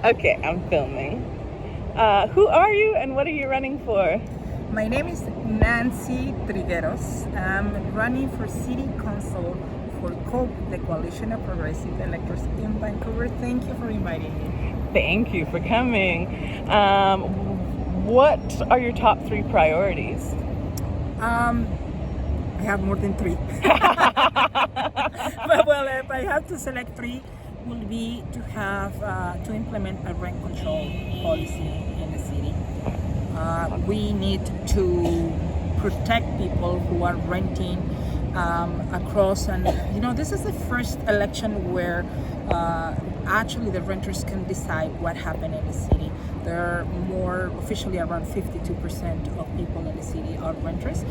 Okay, I'm filming. Who are you and what are you running for? My name is Nancy Trigueros. I'm running for City Council for COPE, the Coalition of Progressive Electors in Vancouver. Thank you for inviting me. Thank you for coming. What are your top 3 priorities? I have more than 3. Well, if I have to select 3, will be to have to implement a rent control policy in the city. We need to protect people who are renting across, and this is the first election where actually the renters can decide what happened in the city. There are more, officially around 52% of people in the city are renters.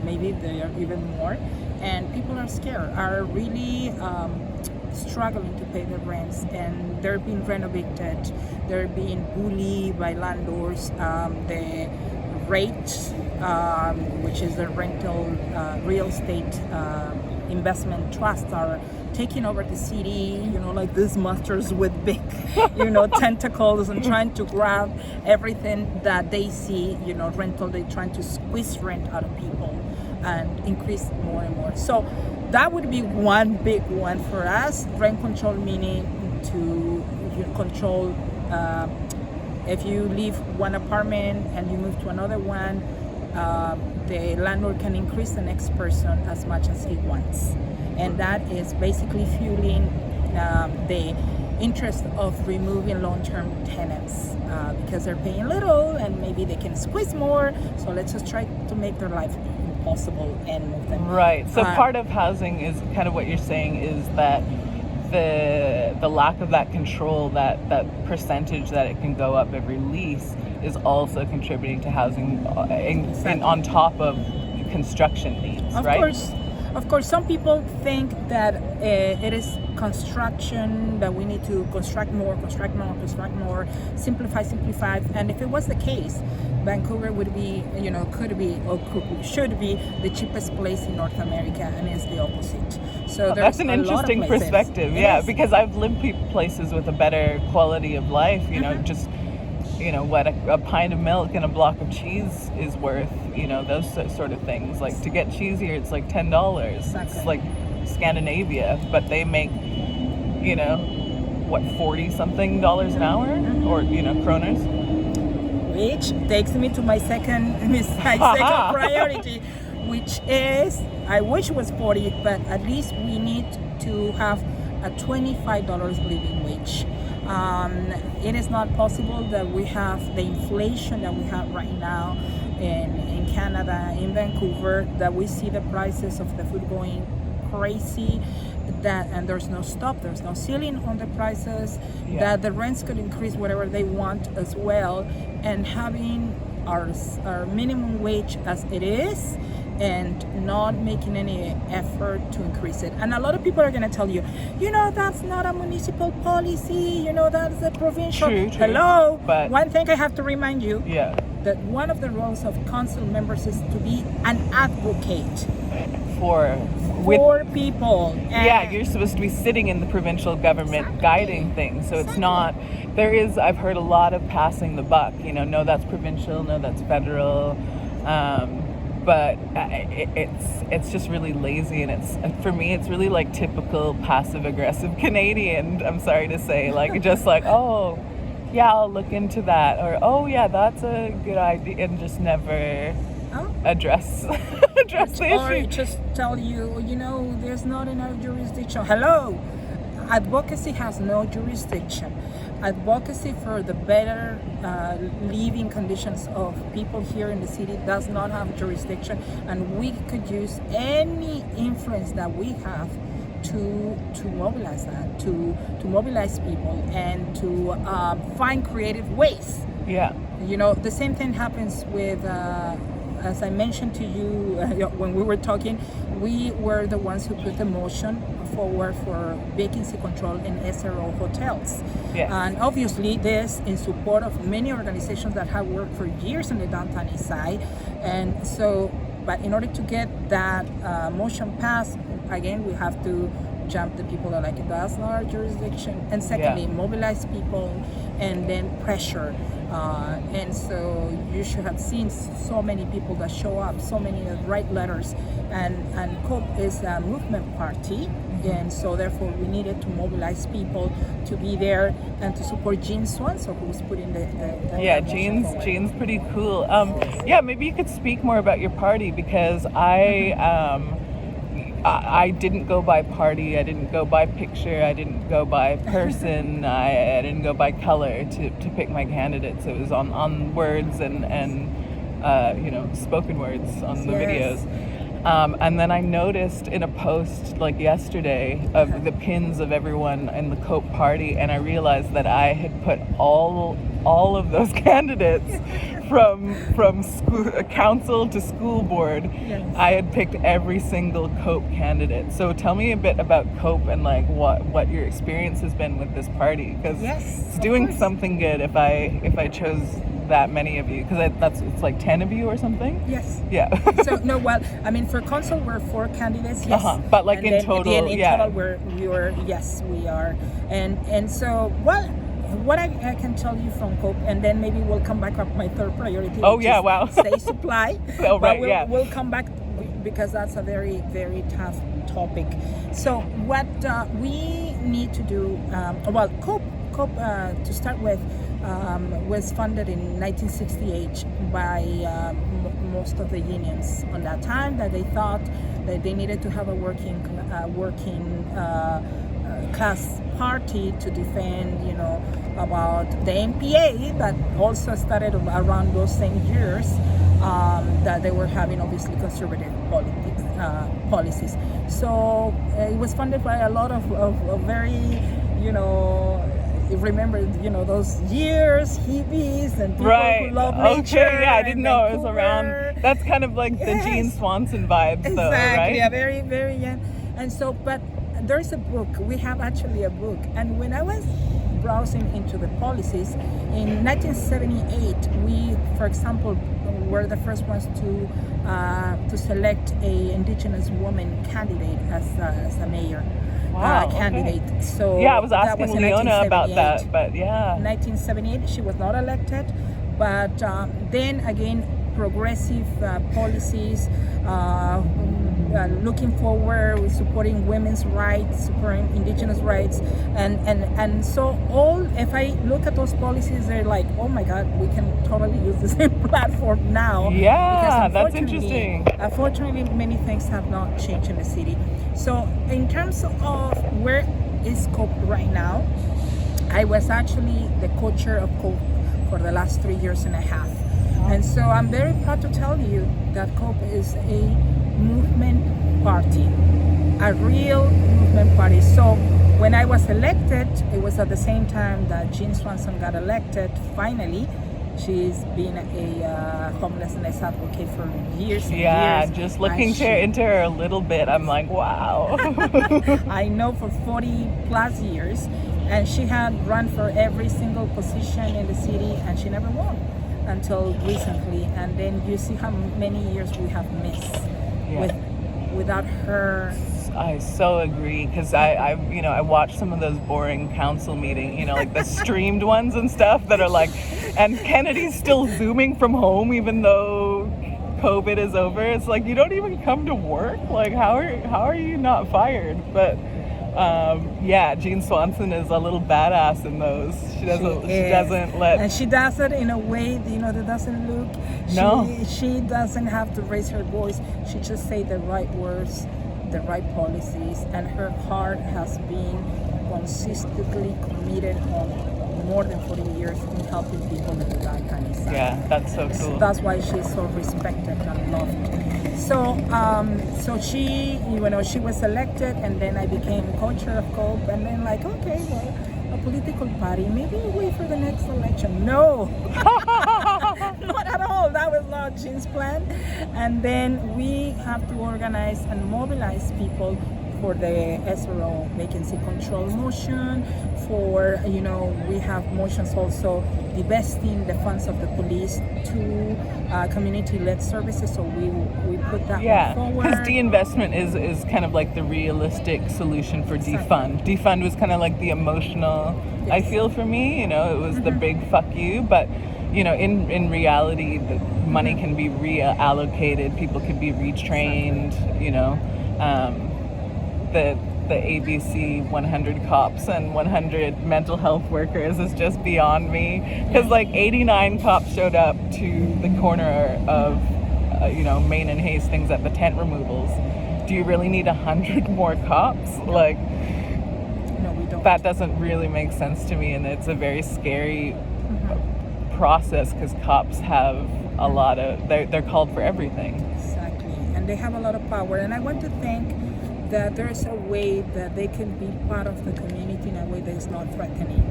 Maybe they are even more, and people are scared, are really struggling to pay their rents, and they're being renovated, they're being bullied by landlords. The rate, which is the rental real estate investment trusts, are taking over the city, like these monsters with big, tentacles, and trying to grab everything that they see, rental. They're trying to squeeze rent out of people and increase more and more. So that would be one big one for us. Rent control, meaning to control, if you leave one apartment and you move to another one, the landlord can increase the next person as much as he wants. And that is basically fueling the interest of removing long-term tenants because they're paying little and maybe they can squeeze more. So let's just try to make their life impossible and move them. Right. So part of housing is kind of what you're saying is that the lack of that control, that percentage that it can go up every lease, is also contributing to housing and on top of construction needs, right? Of course, some people think that it is construction, that we need to construct more, simplify. And if it was the case, Vancouver would be, should be the cheapest place in North America, and it's the opposite. So that's an interesting perspective, because I've lived places with a better quality of life, just what a pint of milk and a block of cheese is worth, those sort of things. Like to get cheese here, it's like $10. Exactly. It's like Scandinavia, but they make, $40-something an hour, or kroners. Which takes me to my second priority, which is, I wish it was 40, but at least we need to have a $25 living wage. It is not possible that we have the inflation that we have right now in Canada, in Vancouver, that we see the prices of the food going crazy, and there's no stop, there's no ceiling on the prices, that the rents could increase whatever they want as well, and having our minimum wage as it is and not making any effort to increase it. And a lot of people are going to tell you, that's not a municipal policy, that's a provincial. True. Hello, but one thing I have to remind you, that one of the roles of council members is to be an advocate for people. And you're supposed to be sitting in the provincial government guiding things. So it's not, I've heard a lot of passing the buck, no, that's provincial, no, that's federal. But it's just really lazy, and it's, for me, it's really like typical passive aggressive Canadian, I'm sorry to say, like just like, oh yeah, I'll look into that, or oh yeah, that's a good idea, and just never address the issue. Or just tell you, there's not enough jurisdiction. Hello, advocacy has no jurisdiction. Advocacy for the better living conditions of people here in the city does not have jurisdiction, and we could use any influence that we have to mobilize that, to mobilize people, and to find creative ways. The same thing happens with as I mentioned to you when we were talking, we were the ones who put the motion forward for vacancy control in SRO hotels. Yes. And obviously this in support of many organizations that have worked for years in the downtown east side. And so, but in order to get that motion passed, again, we have to jump the people that are like, that's not our jurisdiction. And secondly, mobilize people and then pressure. And so you should have seen so many people that show up, so many that write letters, and COPE is a movement party, and so therefore we needed to mobilize people to be there and to support Jean Swanson, who's putting the yeah, Jean's pretty cool. Yeah, maybe you could speak more about your party, because I didn't go by party, I didn't go by picture, I didn't go by person, I didn't go by color to pick my candidates. It was on words and spoken words on the videos. And then I noticed in a post like yesterday of the pins of everyone in the COPE party, and I realized that I had put all of those candidates from school, council to school board. Yes. I had picked every single COPE candidate. So tell me a bit about COPE and like what your experience has been with this party, because it's doing something good if I chose that many of you, because it's like 10 of you or something. Yes. Yeah. So no, well, I mean, for council we're 4 candidates. Yes. But like and in total, in total we are, and so well. What I can tell you from COPE, and then maybe we'll come back up my third priority. Wow. Stay supply. Oh, right, We'll come back because that's a very, very tough topic. So what we need to do, COPE to start with, was funded in 1968 by most of the unions on that time, that they thought that they needed to have a working class party to defend, about the MPA, that also started around those same years, that they were having obviously conservative policies. So it was funded by a lot of very, remember, those years, hippies and people who love nature. Okay, yeah, I didn't know Vancouver. it was around. That's kind of like the Jean Swanson vibes, though, right? Exactly, yeah, very, very young. And so, but there's a book. We have actually a book. And when I was browsing into the policies in 1978, we, for example, were the first ones to select a indigenous woman candidate as a mayor. Candidate. Okay. So yeah, I was asking Leona about that, but yeah. 1978, she was not elected, but then again, progressive policies, looking forward, with supporting women's rights, supporting indigenous rights, and so if I look at those policies, they're like, oh my God, we can totally use the same platform now. Yeah, that's interesting. Unfortunately, many things have not changed in the city. So in terms of where is COPE right now, I was actually the co-chair of COPE for the last 3 years and a half. And so I'm very proud to tell you that COPE is a movement party, a real movement party. So when I was elected, it was at the same time that Jean Swanson got elected, finally. She's been a homelessness advocate for years and years. Yeah, just looking into her a little bit, I'm like, wow. I know, for 40 plus years. And she had run for every single position in the city, and she never won until recently. And then you see how many years we have missed without her. I so agree, because I watched some of those boring council meetings, like the streamed ones and stuff that are like, and Kennedy's still Zooming from home even though COVID is over. It's like, you don't even come to work. Like, how are you not fired? But Jean Swanson is a little badass in those. She doesn't let, and she does it in a way that doesn't look. She doesn't have to raise her voice. She just say the right words, the right policies, and her heart has been consistently committed on more than 40 years in helping people in the Black County side. Yeah, that's so cool. That's why she's so respected and loved. So she, she was elected, and then I became co-chair of COPE, and then like, okay, well, a political party, maybe wait for the next election. No, not at all. That was not Jean's plan. And then we have to organize and mobilize people for the SRO vacancy control motion, for, we have motions also divesting the funds of the police to community-led services. So we put that Yeah, one because forward. de-investment is kind of like the realistic solution for defund. Defund was kind of like the emotional, I Yes. feel, for me, it was the big fuck you, but in reality, the money can be reallocated, people can be retrained, the ABC 100 cops and 100 mental health workers is just beyond me, because like 89 cops showed up to the corner of Main and Hastings at the tent removals. Do you really need 100 more cops? Like, No, we don't. that doesn't really make sense to me, and it's a very scary process, because cops have a lot of, they're called for everything. Exactly, and they have a lot of power, and I want to think that there's a way that they can be part of the community in a way that is not threatening,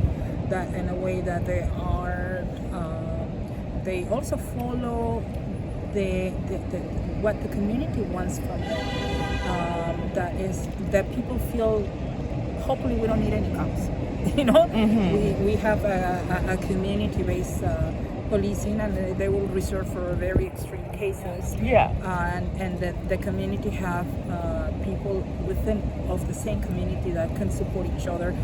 that in a way that they are, they also follow the what the community wants from them. That is that people feel. Hopefully, we don't need any cops. We have a community-based policing, and they will reserve for very extreme cases. Yeah. And the community have people within of the same community that can support each other.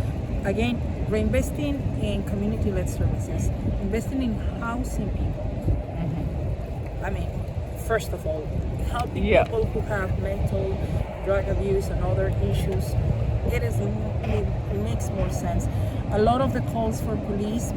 Again, reinvesting in community-led services, investing in housing people. I mean, first of all, helping people who have mental drug abuse and other issues. It makes more sense. A lot of the calls for police,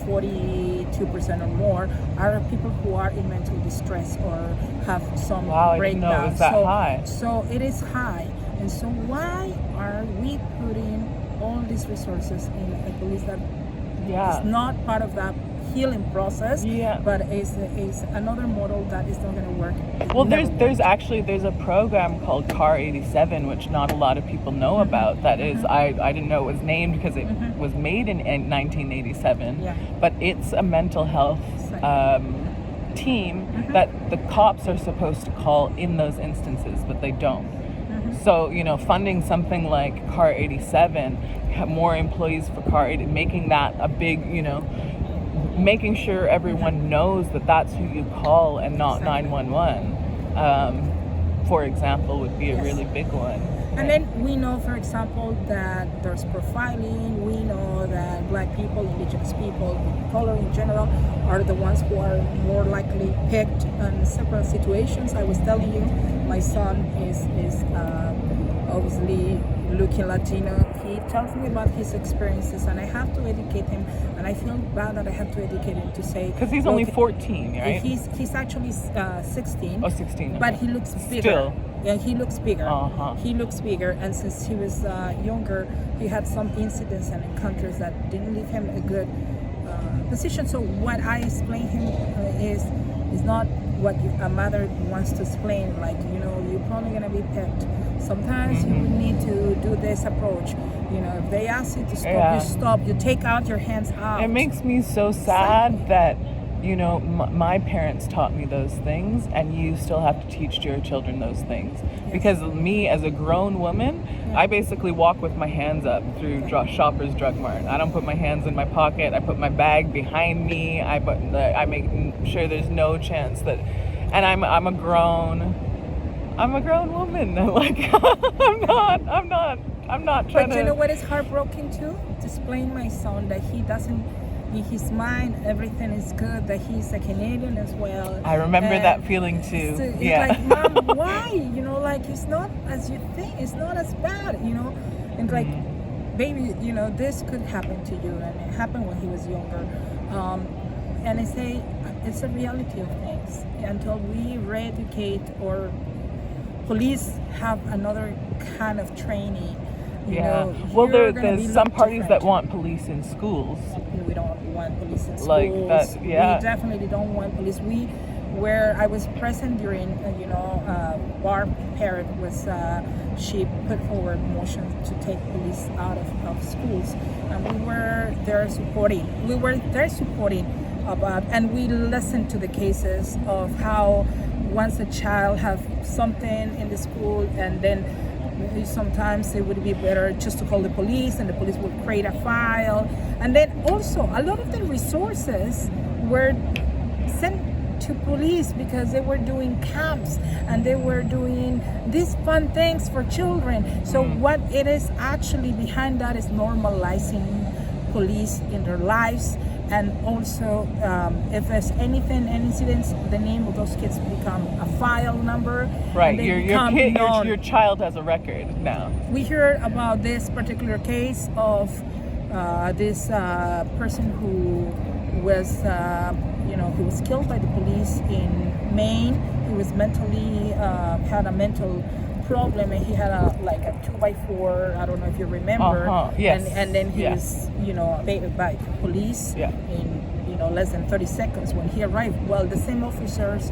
42% or more, are people who are in mental distress or have some I breakdown. didn't know it was that high. So it is high. And so why are we putting all these resources in a police that is not part of that healing process, but is another model that is not going to work? Well, there's a program called Car 87, which not a lot of people know about. That is, I didn't know it was named because it was made in 1987, but it's a mental health team that the cops are supposed to call in those instances, but they don't. So, funding something like Car 87, have more employees for Car 80, making that a big, making sure everyone knows that that's who you call and not 911, for example, would be a really big one. And then we know, for example, that there's profiling. We know that Black people, Indigenous people, color in general, are the ones who are more likely picked in several situations. I was telling you, my son is obviously looking Latino. He tells me about his experiences, and I have to educate him. And I feel bad that I have to educate him to say, because he's only 14, right? He's actually 16. Oh, 16. Okay. But he looks bigger. Still. Yeah, he looks bigger. He looks bigger, and since he was younger, he had some incidents and encounters that didn't leave him a good position. So what I explain him is not what a mother wants to explain. Like, you're probably gonna be picked. Sometimes you need to do this approach. If they ask you to stop, you stop. You take out your hands out. It makes me so sad that my parents taught me those things, and you still have to teach your children those things. Because me, as a grown woman, I basically walk with my hands up through Shoppers Drug Mart. I don't put my hands in my pocket. I put my bag behind me. I make sure there's no chance that, and I'm a grown woman. Like, I'm not trying to. But you know what is heartbroken too? To explain my son that he doesn't. In his mind, everything is good, that he's a Canadian as well. I remember that feeling too. So it's like, Mom, why? It's not as you think, it's not as bad, And like, baby, this could happen to you. And it happened when he was younger. And I say, it's a reality of things. Until we re-educate or police have another kind of training. Well, there's some parties that want police in schools. We don't want police in schools. Like that, We definitely don't want police. Where I was present during, Barb Parrott was, she put forward motions to take police out of schools, and we were there supporting. About, and we listened to the cases of how once a child have something in the school, and then sometimes it would be better just to call the police, and the police would create a file. And then also a lot of the resources were sent to police because they were doing camps and they were doing these fun things for children. So what it is actually behind that is normalizing police in their lives. And also, if there's anything, any incidents, the name of those kids become a file number. Right, your child has a record now. We heard about this particular case of this person who was, he was killed by the police in Maine. He was mentally had a mental problem, and he had a 2x4. I don't know if you remember. Yes. And then he was, evaded by police in less than 30 seconds when he arrived. Well, the same officers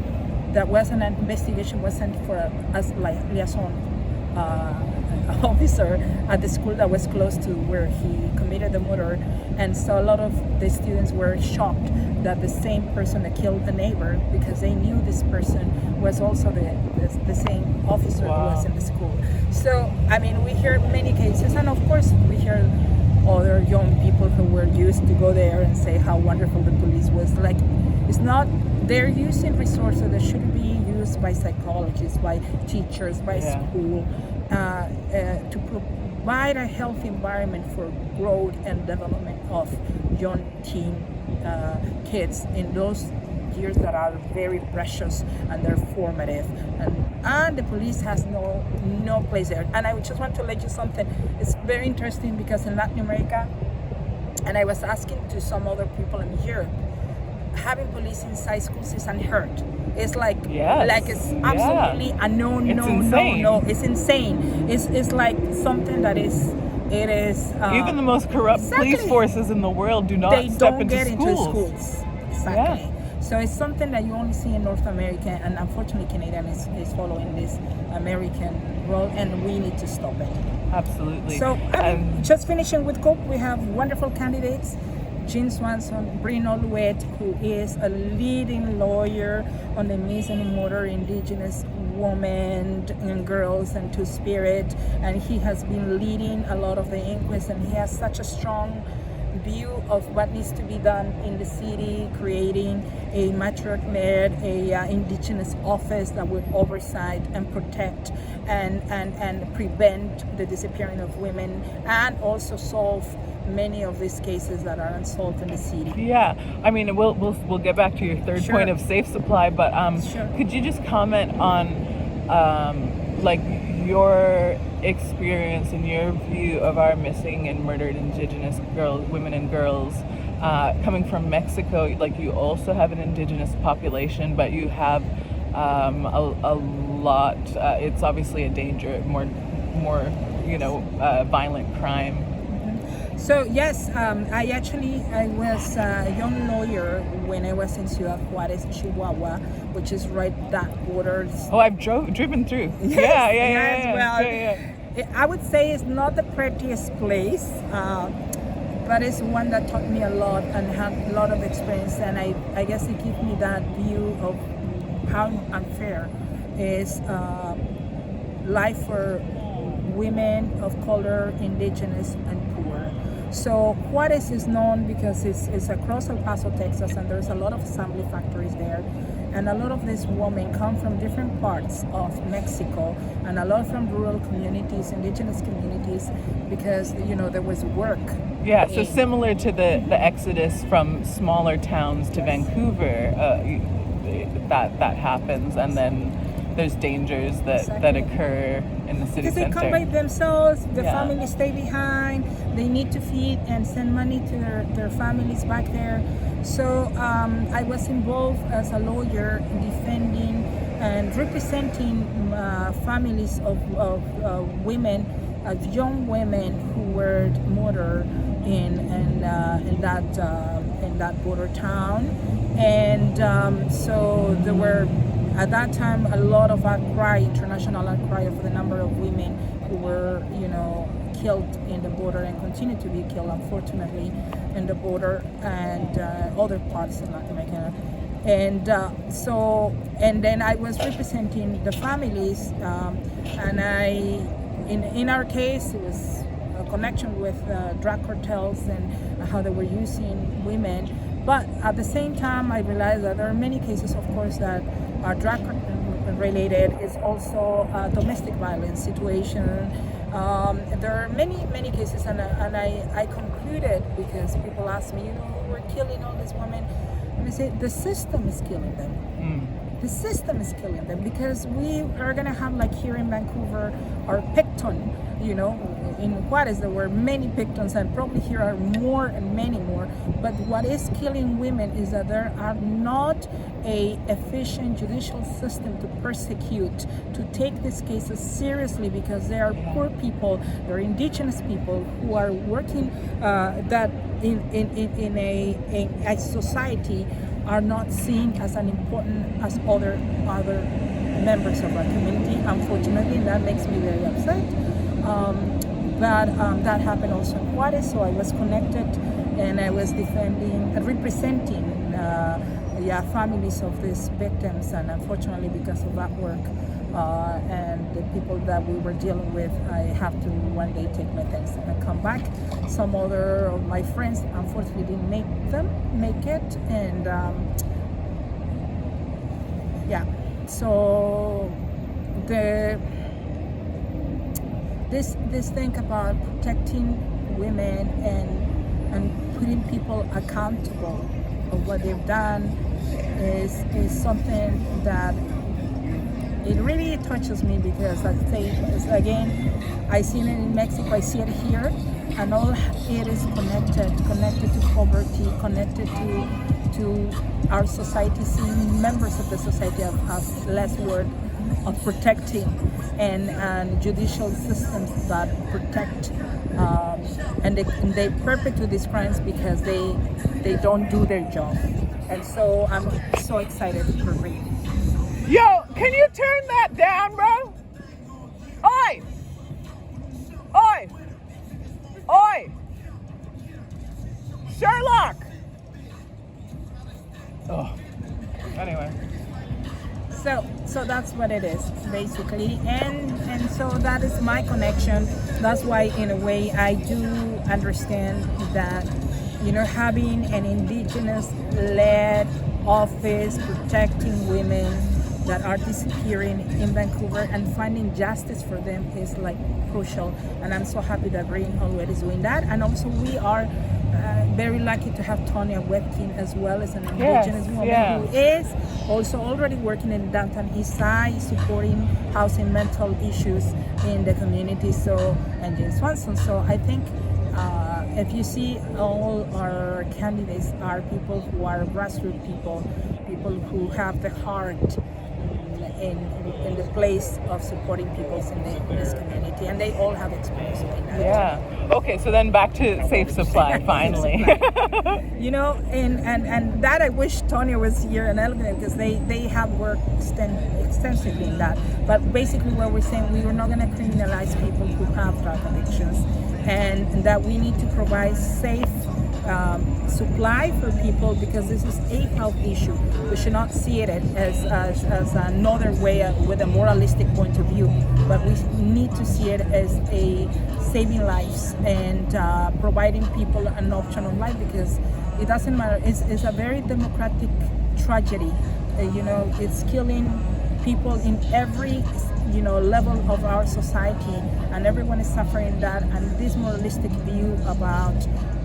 that was an investigation was sent for as liaison officer at the school that was close to where he committed the murder. And so a lot of the students were shocked that the same person that killed the neighbor, because they knew this person was also the same officer who was in the school. So, I mean, we hear many cases, and of course we hear other young people who were used to go there and say how wonderful the police was. Like, it's not, they're using resources that should be used by psychologists, by teachers, by school, to provide a healthy environment for growth and development of young teen kids in those years that are very precious and they're formative, and the police has no place there. And I just want to let you something. It's very interesting because in Latin America, and I was asking to some other people in Europe, having police inside schools is unheard. It's like it's absolutely a no. It's insane. It's like something that is. It is even the most corrupt police forces in the world do not step into schools. Exactly. Yeah. So it's something that you only see in North America, and unfortunately Canadian is following this American role, and we need to stop it. Absolutely. So just finishing with COPE, we have wonderful candidates. Jean Swanson, Brino Louet, who is a leading lawyer on the missing and murdered Indigenous women and girls and Two-Spirit, and he has been leading a lot of the inquests, and he has such a strong view of what needs to be done in the city, creating a matriarch-led, a Indigenous office that would oversight and protect and prevent the disappearing of women, and also solve many of these cases that are unsolved in the city. Yeah, I mean, we'll get back to your third point of safe supply, but could you just comment on your experience and your view of our missing and murdered Indigenous women and girls coming from Mexico? Like, you also have an Indigenous population, but you have a lot. It's obviously a danger, more violent crime. So yes, I was a young lawyer when I was in Ciudad Juarez, Chihuahua, which is right that border. Oh, I've driven through. Yeah. I would say it's not the prettiest place, but it's one that taught me a lot and had a lot of experience. And I guess it gives me that view of how unfair is life for women of color, Indigenous, and poor. So Juarez is known because it's across El Paso, Texas, and there's a lot of assembly factories there. And a lot of these women come from different parts of Mexico, and a lot from rural communities, Indigenous communities, because there was work. Yeah, so similar to the exodus from smaller towns to Vancouver, that happens, and then there's dangers that occur in the city because center. Because they come by themselves, the families stay behind, they need to feed and send money to their families back there. So I was involved as a lawyer defending and representing families of women, of young women who were murdered in that border town. And so there were, at that time, a lot of outcry, international outcry of the number of women who were, killed in the border and continue to be killed, unfortunately, in the border and other parts of Latin America. And then I was representing the families, and in our case, it was a connection with drug cartels and how they were using women. But at the same time, I realized that there are many cases, of course, that are drug related. It's also a domestic violence situation. There are many cases, and I concluded, because people ask me, we're killing all these women, and I say the system is killing them. The system is killing them, because we are gonna have, like here in Vancouver, our Picton. In Juarez there were many Pictons, and probably here are more and many more. But what is killing women is that there are not a efficient judicial system to prosecute, to take these cases seriously, because they are poor people, they're indigenous people who are working that in a society are not seen as an important as other members of our community. Unfortunately, that makes me very upset. That happened also in Juarez, so I was connected, and I was representing families of these victims, and unfortunately, because of that work and the people that we were dealing with, I have to one day take my things and come back. Some other of my friends unfortunately didn't make it, and so this thing about protecting women and putting people accountable of what they've done is something that it really touches me, because I say, again, I see it in Mexico, I see it here, and all it is connected to poverty, connected to our society, seeing members of the society have less worth of protecting, and judicial systems that protect, and they perpetuate these crimes because they don't do their job. And so I'm so excited for reading. Yo, can you turn that down, bro? Oi! Oi! Oi! Sherlock! Oh, anyway. So that's what it is, basically, and so that is my connection. That's why, in a way, I do understand that, having an indigenous-led office protecting women that are disappearing in Vancouver and finding justice for them is like crucial. And I'm so happy that Green already is doing that. And also, we are very lucky to have Tonya Webkin as well, as an indigenous woman who is also already working in downtown East Side, supporting housing, mental issues in the community. So, and Jane Swanson. So I think if you see, all our candidates are people who are grassroots people who have the heart in the place of supporting people in this community, and they all have experience in that. Yeah. Okay, so then back to Safe Supply, finally. And that I wish Tonya was here in Elgin, because they have worked extensively in that. But basically what we're saying, we are not going to criminalize people who have drug addictions, and that we need to provide safe supply for people, because this is a health issue. We should not see it as another way with a moralistic point of view, but we need to see it as a saving lives and providing people an option on life, because it doesn't matter. It's a very democratic tragedy. It's killing people in every level of our society, and everyone is suffering that. And this moralistic view about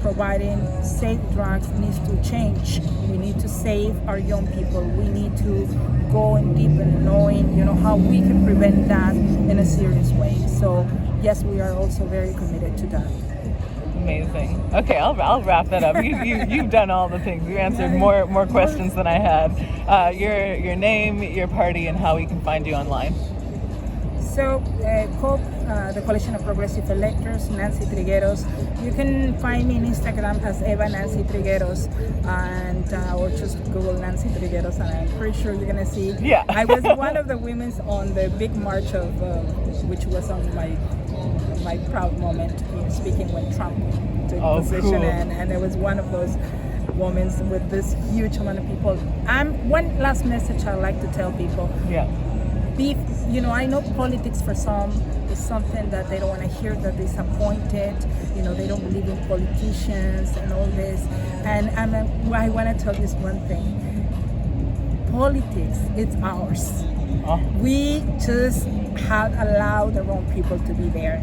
providing safe drugs needs to change. We need to save our young people. We need to go in deep and knowing, how we can prevent that in a serious way. So yes, we are also very committed to that. Amazing. Okay, I'll wrap that up. You've done all the things. You answered more questions than I had. Your name, your party, and how we can find you online. So, COPE, the Coalition of Progressive Electors, Nancy Trigueros. You can find me on Instagram as Eva Nancy Trigueros, and or just Google Nancy Trigueros, and I'm pretty sure you're gonna see. Yeah. I was one of the women on the big march of, which was on my proud moment, speaking when Trump took position, cool. and it was one of those women with this huge amount of people. One last message I'd like to tell people. Yeah. I know politics for some It's something that they don't want to hear, that they're disappointed. You know, they don't believe in politicians and all this. And I want to tell this one thing. Politics, it's ours. Oh. We just have allowed the wrong people to be there.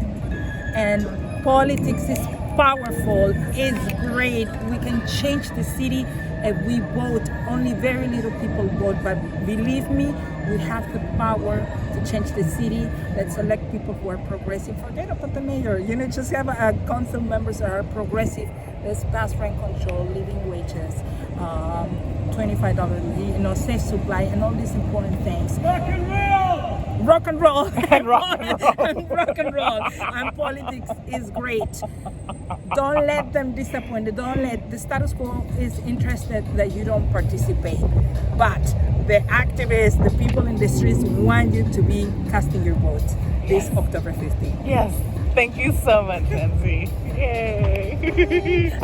And politics is powerful, it's great. We can change the city if we vote. Only very little people vote, but believe me, we have the power to change the city. Let's elect people who are progressive. Forget about the mayor. You know, just have council members that are progressive. Let's pass rent control, living wages, $25, you know, safe supply, and all these important things. Rock and roll, And rock and roll. and rock and roll. And politics is great. Don't let them disappoint you. Don't let the status quo is interested that you don't participate. But the activists, the people in the streets want you to be casting your vote this October 15th. Yes. Thank you so much, Nancy. Yay.